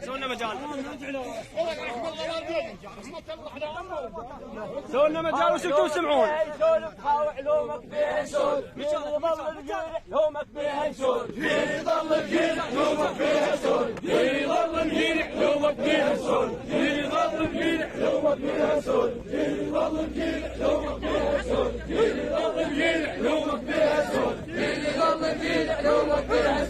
سوينا مجال سوينا مجال وسكتوا وسمعون. يسولف هاو علومك بيها يسولف يظل الجيل علومك بيها يسولف يظل الجيل علومك بيها يسولف يظل الجيل علومك بيها يسولف يظل الجيل علومك بيها يسولف يظل الجيل علومك بيها يسولف يظل الجيل علومك بيها يسولف يظل الجيل علومك بيها